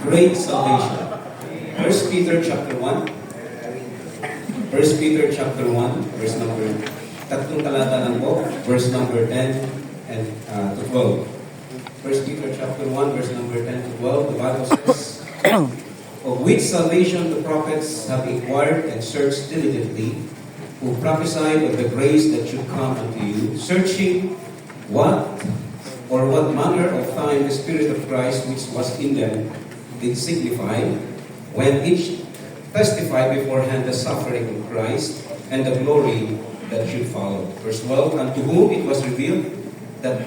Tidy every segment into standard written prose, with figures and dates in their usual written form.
great salvation. First Peter chapter 1. First Peter chapter 1, verse number, tatlong talata lang po, verse number 10 and to 12. First Peter chapter 1, verse number 10 to 12, the Bible says, of which salvation the prophets have inquired and searched diligently, who prophesied of the grace that should come unto you, searching what manner of time the Spirit of Christ which was in them did signify, when each testified beforehand the suffering of Christ and the glory that should follow. Verse 12, unto whom it was revealed that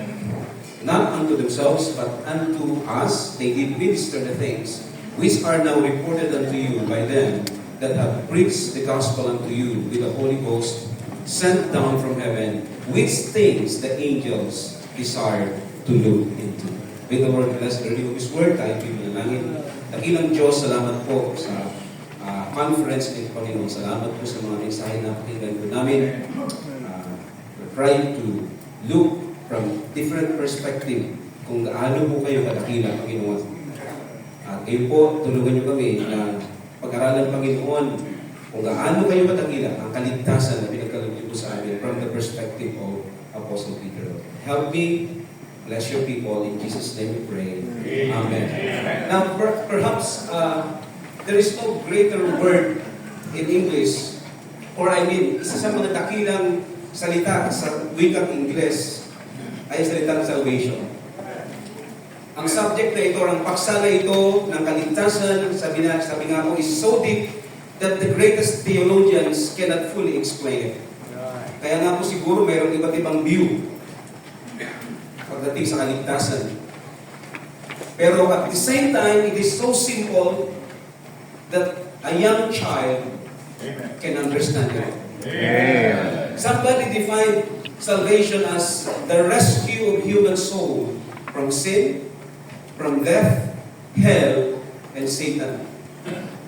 not unto themselves, but unto us they did minister the things which are now reported unto you by them that have preached the gospel unto you with the Holy Ghost sent down from heaven, which things the angels desired to look into. With the Lord bless the reading of His Word, tayo pinalangin. Dakilang Diyos, salamat po sa conference ng Panginoon. Salamat po sa mga mensahe na pakinggan po namin. We're trying to look from different perspective kung gaano po kayo kadakila, Panginoon. At kayo po, tulungan niyo kami na pag-aralan, Panginoon, kung gaano kayo kadakila ang kaligtasan na pinagkaloob niyo po sa amin from the perspective of Apostle Peter. Help me, bless your people, in Jesus' name we pray. Amen. Now, perhaps there is no greater word in English, or I mean, isa sa mga dakilang salita sa wikang Ingles ay salita ng salvation. Ang subject na ito, ang paksa na ito ng kaligtasan, sabi nga po, is so deep that the greatest theologians cannot fully explain it. Kaya nga po siguro mayroong iba't ibang view pagdating sa kaligtasan. Pero at the same time, it is so simple that a young child can understand it. Amen. Somebody defined salvation as the rescue of human soul from sin, from death, hell, and Satan.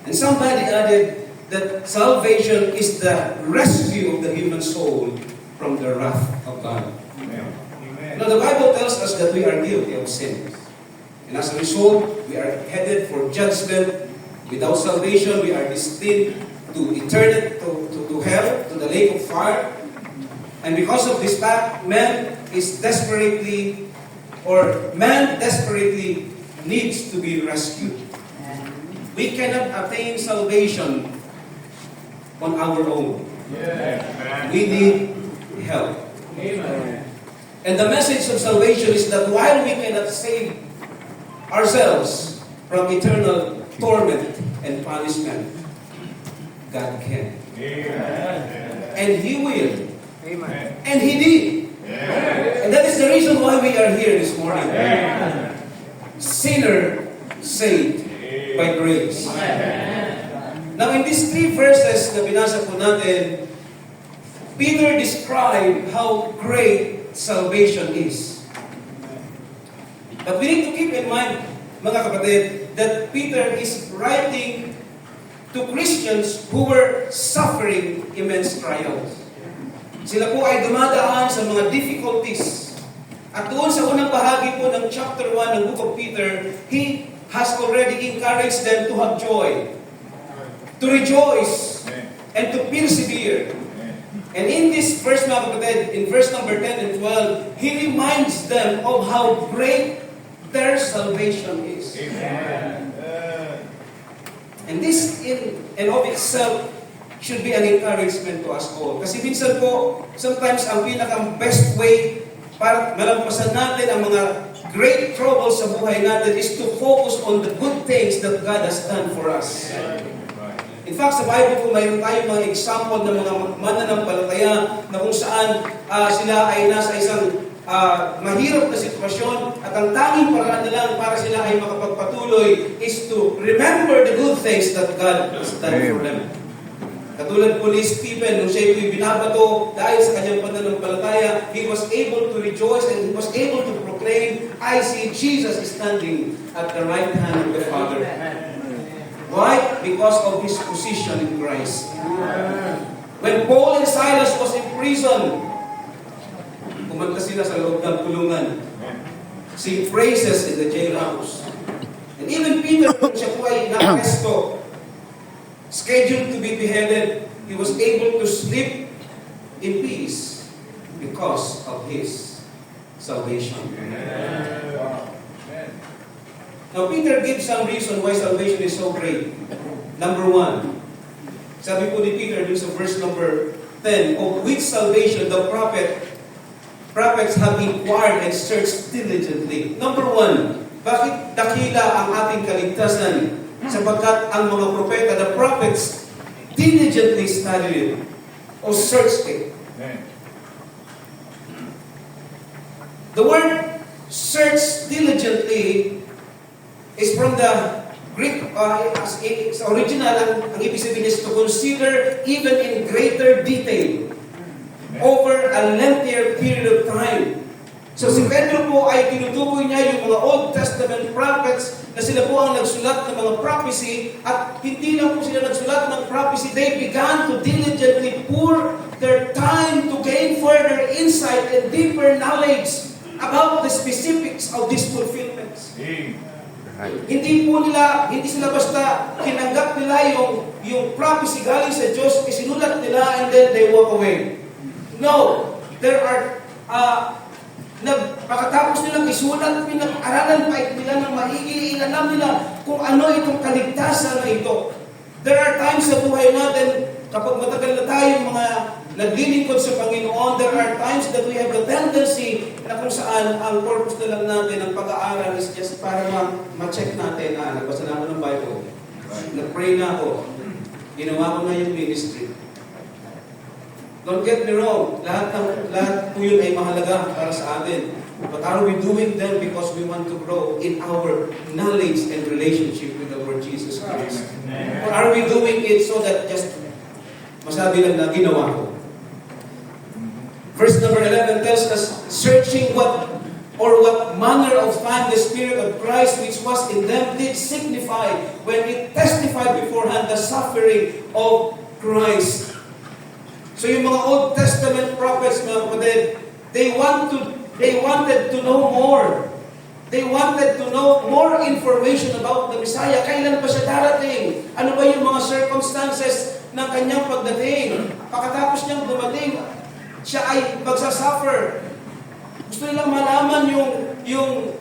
And somebody added that salvation is the rescue of the human soul from the wrath of God. Amen. Now the Bible tells us that we are guilty of sin. And as a result, we are headed for judgment. Without salvation, we are destined to eternity, to hell, to the lake of fire. And because of this fact, man desperately needs to be rescued. We cannot attain salvation on our own. We need help. And the message of salvation is that while we cannot save ourselves from eternal torment and punishment, God can. And He will. And He did. And that is the reason why we are here this morning. Sinner saved by grace. Now in these three verses na binasa po natin, Peter described how great salvation is. But we need to keep in mind, mga kapatid, that Peter is writing to Christians who were suffering immense trials. Sila po ay dumadaan sa mga difficulties. At doon sa unang bahagi po ng chapter 1 ng book of Peter, he has already encouraged them to have joy, to rejoice, and to persevere. And in this verse, mga kapatid, in verse number 10 and 12, he reminds them of how great their salvation is. Amen. And this in and of itself should be an encouragement to us all. Kasi minsan po, sometimes ang pinaka-best way para malampasan natin ang mga great troubles sa buhay natin is to focus on the good things that God has done for us. In fact, sa Bible po, mayroon tayong mga example ng mga mananampalataya na kung saan sila ay nasa isang mahirap na sitwasyon at ang tanging paraan nila para sila ay makapagpatuloy is to remember the good things that God has done for them. Katulad po ni Stephen, nung siya ito'y binabato dahil sa kanyang pananampalataya, he was able to rejoice and he was able to proclaim, I see Jesus standing at the right hand of the Father. Why? Because of his position in Christ. When Paul and Silas was in prison, kumanta sila sa loob ng kulungan, sing praises in the jailhouse. And And even Peter, kung siya po ay na-arresto, scheduled to be beheaded, he was able to sleep in peace because of his salvation. Now, Peter gives some reason why salvation is so great. Number one, sabi po ni Peter dun sa verse number 10, of which salvation the prophets have inquired and searched diligently. Number one, bakit dakila ang ating kaligtasan? Sapagkat ang mga propeta, the prophets, diligently studied it or searched it. The word search diligently is from the Greek, as original, ang ibig sabihin is to consider even in greater detail over a lengthier period of time. So si Pedro po ay tinutukoy niya yung mga Old Testament prophets na sila po ang nagsulat ng mga prophecy, at hindi lang po sila nagsulat ng prophecy, they began to diligently pour their time to gain further insight and deeper knowledge about the specifics of these fulfillments. Hindi sila basta tinanggap nila yung prophecy galing sa Diyos, isinulat nila and then they walk away. No, there are pagkatapos nilang isulat, pinag-aralan pa nila ng maigi, inalam nila kung ano itong kaligtasan na ito. There are times sa buhay natin, kapag matagal na tayong mga naglilingkod sa Panginoon, there are times that we have the tendency na kung saan ang purpose na lang natin, ang pag-aaral is just para ma-check natin, nagbasa na ako ng Bible, nag-pray na ako, ginawa ko na yung ministry. Don't get me wrong, lahat po yun ay mahalaga para sa atin. But are we doing them because we want to grow in our knowledge and relationship with the Lord Jesus Christ? Or are we doing it so that just masabi lang na ginawa ko? Verse number 11 tells us, searching what manner of time the Spirit of Christ which was in them did signify when it testified beforehand the suffering of Christ. So yung mga Old Testament prophets, mga kapatid, they wanted to know more. They wanted to know more information about the Messiah. Kailan pa siya darating? Ano ba yung mga circumstances ng kanyang pagdating? Pagkatapos niyang dumating, siya ay magsasuffer. Gusto nilang malaman yung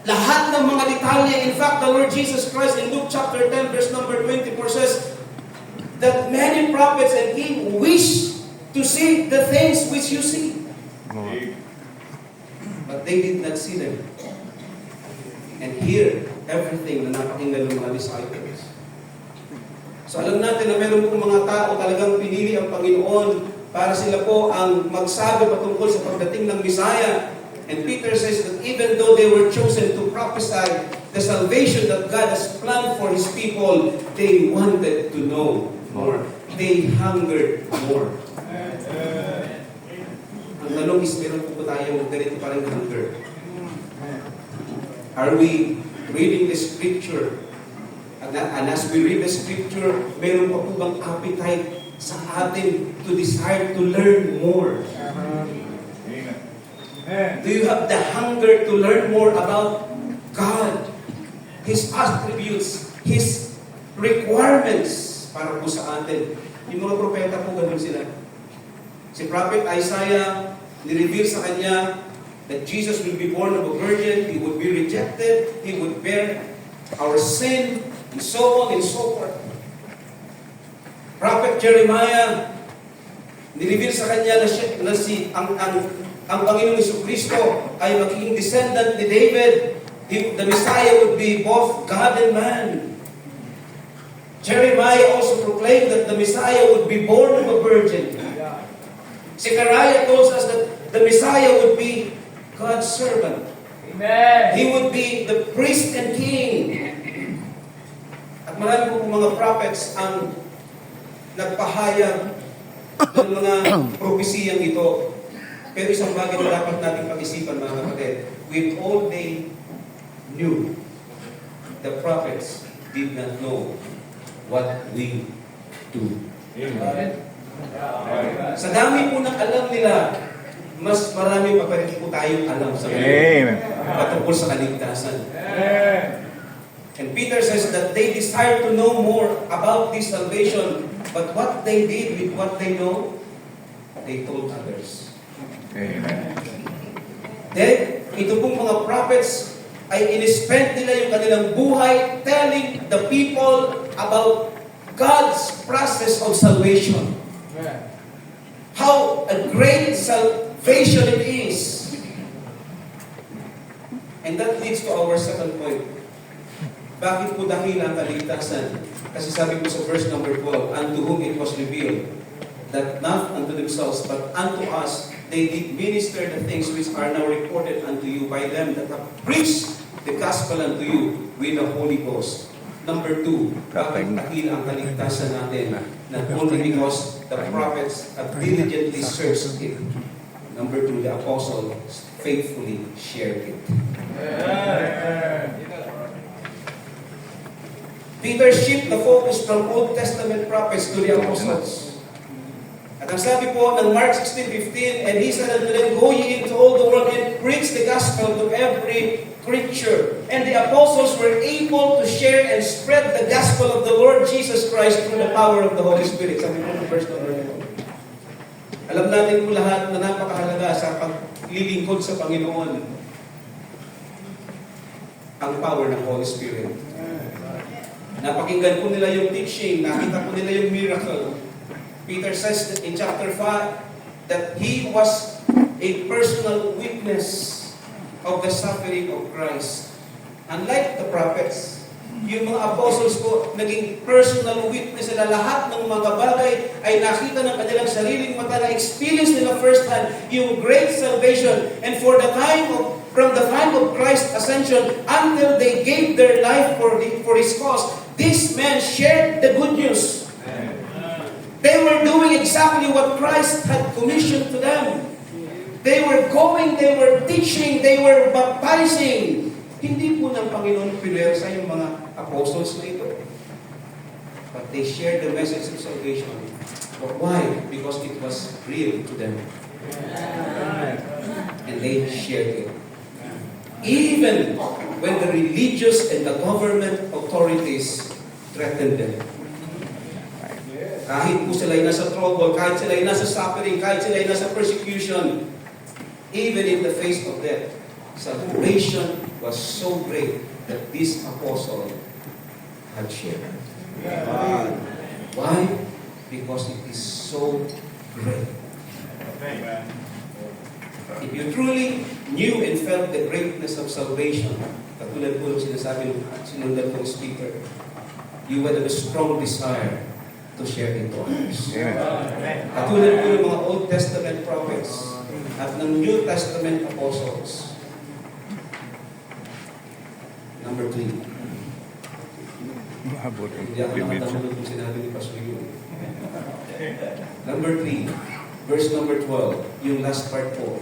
lahat ng mga detalye. In fact, the Lord Jesus Christ in Luke chapter 10 verse number 24 says that many prophets and kings wish to see the things which you see. But they did not see them. And hear everything na napakinggan ng mga disciples. So alam natin na meron pong mga tao talagang pinili ang Panginoon para sila po ang magsabi patungkol sa pagdating ng Messiah. And Peter says that even though they were chosen to prophesy the salvation that God has planned for His people, they wanted to know more. They hungered more. Ang tanong is, meron po ba tayong ganito pa rin hunger? Are we reading the Scripture? And as we read the Scripture, meron pa po bang appetite sa atin to desire to learn more? Do you have the hunger to learn more about God, His attributes, His requirements para po sa atin? Yung mga propeta po, ganun sila. Si Prophet Isaiah, nireveal sa kanya that Jesus will be born of a virgin, He would be rejected, He would bear our sin, and so on and so forth. Prophet Jeremiah, nireveal sa kanya na ang Panginoong Jesucristo ay magiging descendant ni David. The Messiah would be both God and man. Jeremiah also proclaimed that the Messiah would be born of a virgin. Zechariah tells us that the Messiah would be God's servant. Amen. He would be the priest and king. At marami po mga prophets ang nagpahayag ng mga propesiyang ito. Pero isang bagay na dapat natin pag-isipan, mga kapatid, with all they knew, the prophets did not know what we do. Amen. Sa dami po ng alam nila, mas marami pa rin po tayong alam sa ngayon. Patungkol sa kaligtasan. And Peter says that they desire to know more about this salvation, but what they did with what they know, they told others. Amen. Then, ito pong mga prophets ay in-spend nila yung kanilang buhay telling the people about God's process of salvation. How a great salvation it is. And that leads to our second point. Bakit po dakila ang kaligtasan? Kasi sabi po sa verse number 12, unto whom it was revealed, that not unto themselves, but unto us, they did minister the things which are now reported unto you by them that have preached the gospel unto you with the Holy Ghost. Number 2, bakit dakila ang kaligtasan natin? Not only because the prophets have diligently searched it. Number 2, the apostles faithfully shared it. Peter shifted the focus from Old Testament prophets to the apostles. At ang sabi po ng Mark 16:15, and he said unto them, go ye into all the world and preach the gospel to every creature. And the apostles were able to share and spread the gospel of the Lord Jesus Christ through the power of the Holy Spirit. Sabi po ng verse number 1. Alam natin po lahat na napakahalaga sa paglilingkod sa Panginoon ang power ng Holy Spirit. Napakinggan po nila yung teaching, nakita po nila yung miracle. Peter says that in chapter 5 that he was a personal witness of the suffering of Christ. Unlike the prophets, yung mga apostles po, naging personal witness sila. Lahat ng mga bagay ay nakita ng kanilang sariling mata, na experience nila first hand yung great salvation. And from the time of Christ's ascension until they gave their life for His cause, these men shared the good news. They were doing exactly what Christ had commissioned to them. They were going, they were teaching, they were baptizing. Hindi po ng Panginoon pinersa yung mga apostles na ito. But they shared the message of salvation. But why? Because it was real to them. And they shared it. Even when the religious and the government authorities threatened them. Kahit po sila ay nasa trouble, kahit sila ay nasa suffering, kahit sila ay nasa persecution, even in the face of death, salvation was so great that this apostle had shared. Why? Because it is so great. If you truly knew and felt the greatness of salvation, katulad po ng sinasabi ng sinundan kong speaker, you would have a strong desire to share it to others. Katulad po ng mga Old Testament prophets at ng New Testament apostles. Number 3. Hindi ako nakatulog kung sinabi ni Pastor Yun. Number 3. Verse number 12. Yung last part po.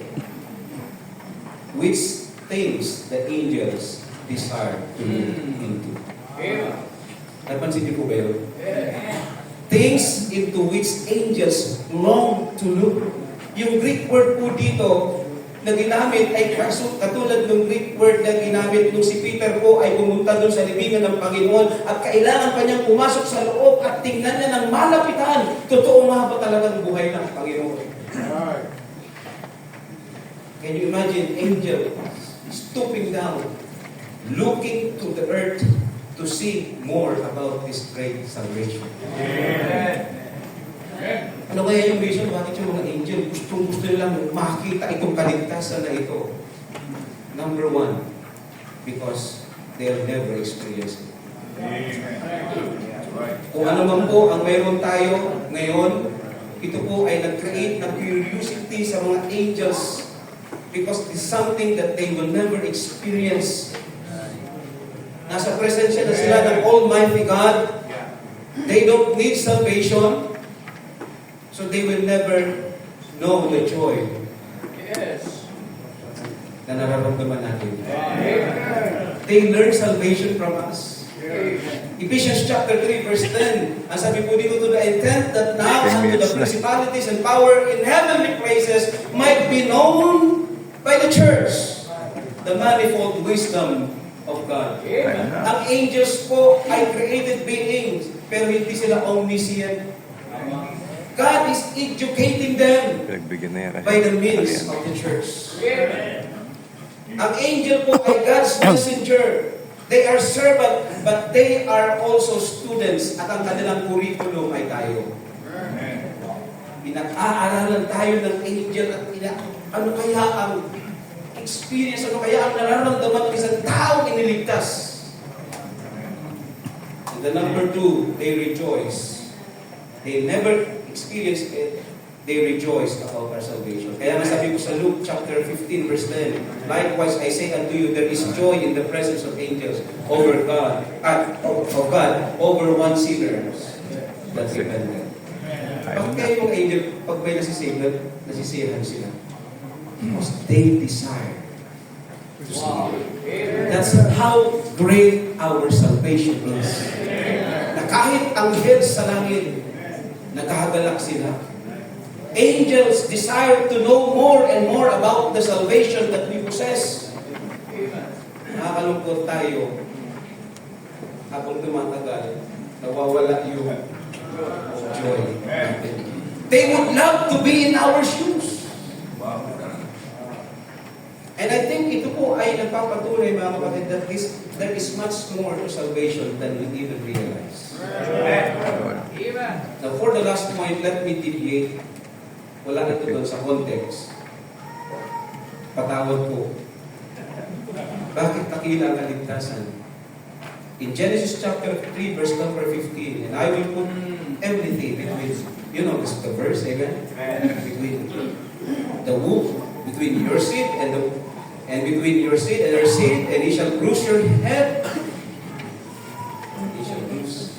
Which things the angels desire to look into. Napansin niyo po ba yun? Things into which angels long to look. Yung Greek word po dito na ginamit ay katulad ng Greek word na ginamit nung si Peter po ay pumunta doon sa libingan ng Panginoon at kailangan pa niyang pumasok sa loob at tingnan niya ng malapitan. Totoo nga ba talagang buhay ng Panginoon? Can you imagine angel stooping down, looking to the earth to see more about this great salvation? Ano kaya yung reason bakit yung mga angel gusto nilang makita itong kaligtasan na ito? Number 1, because they'll never experience it. Kung ano man po ang mayroon tayo ngayon, ito po ay nag-create ng curiosity sa mga angels because it's something that they will never experience. Nasa presensya na sila ng Almighty God. They don't need salvation. So they will never know the joy na nararamdaman natin. They learn salvation from us. Ephesians chapter 3 verse 10. Ang sabi po dito, to the intent that now unto the principalities and power in heavenly places might be known by the church the manifold wisdom of God. Amen. Ang angels po ay created beings, pero hindi sila omniscient. God is educating them Pinagbigyan na yan kasi. by the means of the church. Ang angel po ay God's messenger. They are servant, but they are also students at ang kanilang curriculum ay tayo. Pinag-aaralan tayo ng angel at ano kaya ang experience, ano kaya ang nararamdaman ng isang taong iniligtas. And the number 2, they rejoice. They never experienced it. They rejoice about our salvation. Kaya nga sabi ko sa Luke chapter 15 verse 10, likewise I say unto you, there is joy in the presence of angels over God, of God over one sinner that repented. Bakit kaya yung angel, pag may nasisave, nasisiyahan sila? Because they desire to see. That's how great our salvation is. Na kahit anghel sa langit, nagkagalak sila. Angels desire to know more and more about the salvation that we possess. Nakakalungkot tayo. Habang tumatagal, nawawala yung joy. They would love to be in our shoes. And I think ito po ay nagpapatunay, mga kapatid, that there is much more to salvation than we even realize. Now, for the last point, let me deviate. Wala ito doon sa context. Patawad po. Bakit takila ang kaligtasan? In Genesis chapter 3, verse number 15, and I will put everything between, you know, this the verse, amen? Between the womb, between your seed and between your seed and her seed, and he shall bruise your head. He shall bruise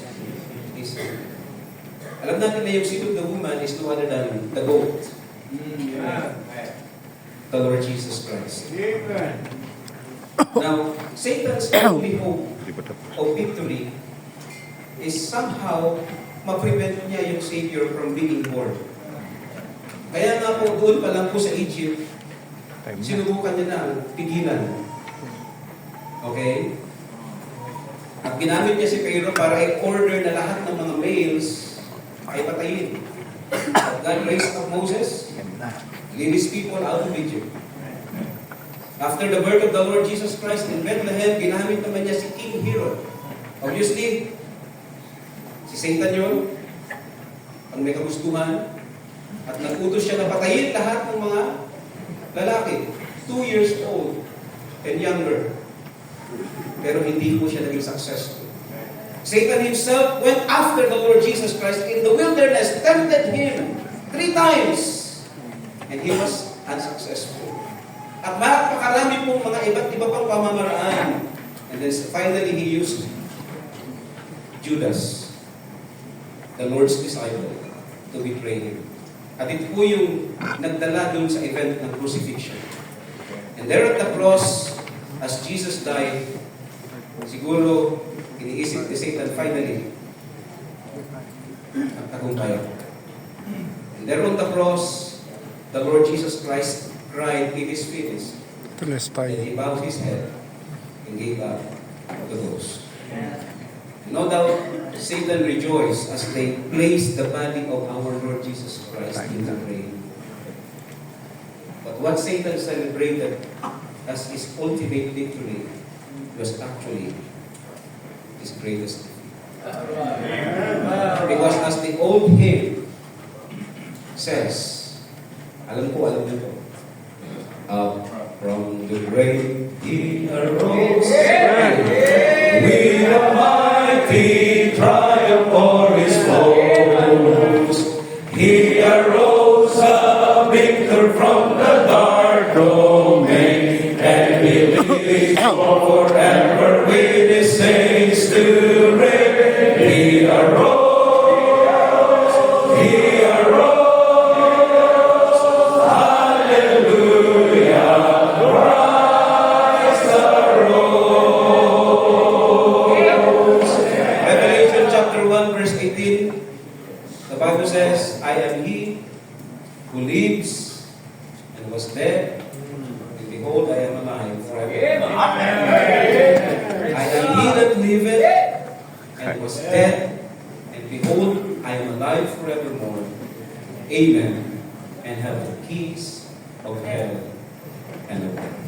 his head. Alam natin na yung seed of the woman is no other than the goat. The Lord Jesus Christ. Now, Satan's only hope of victory is somehow ma-prevent niya yung Savior from being born. Kaya nga po, doon pa lang po sa Egypt, sinubukan niya na ang pigilan. Okay? At ginamit niya si Pharaoh para i-order na lahat ng mga males ay patayin. But God raised up Moses, lead his people out of Egypt. After the birth of the Lord Jesus Christ in Bethlehem, ginamit naman niya si King Herod. Obviously, si Satan yun, ang may kagustuhan, at nag-utos siya na patayin lahat ng mga lalaki, 2 years old and younger. Pero hindi po siya naging successful. Satan himself went after the Lord Jesus Christ in the wilderness, tempted him 3 times, and he was unsuccessful. At mapakarami pong mga iba't iba pang pamamaraan. And then finally, he used Judas, the Lord's disciple, to betray him. At ito po yung nagdala dun sa event ng crucifixion. And there at the cross, as Jesus died, siguro iniisip ni Satan finally ang tagumpay. And there on the cross, the Lord Jesus Christ cried, "It is finished." And he bowed his head and gave up the ghost. No doubt, Satan rejoiced as they placed the body of our Lord Jesus Christ in the grave. But what Satan celebrated as his ultimate victory was actually his greatest defeat. Because as the old hymn says, alam niyo to, up from the grave he arose, with a mighty triumph o'er his foes. He arose a victor from the dark domain, and he lives forever with his saints to reign. He arose, hallelujah, Christ arose. Revelation chapter 1 verse 18, the Bible says, I am he who lives and was dead, and behold, I am alive forever. Amen. and was dead, and behold, I am alive forevermore. Amen. And have the keys of hell and of death.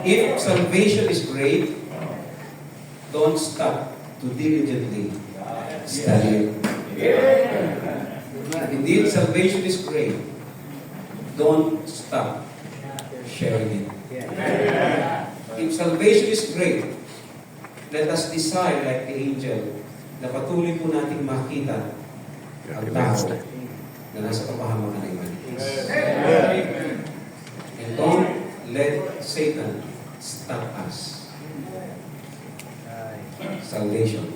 If salvation is great, don't stop to diligently study it. If indeed salvation is great, don't stop sharing it. If salvation is great, let us desire like the angel na patuloy po nating makita ang tao na nasa kapahamakan ng iman. And don't let Satan stop us. Salvation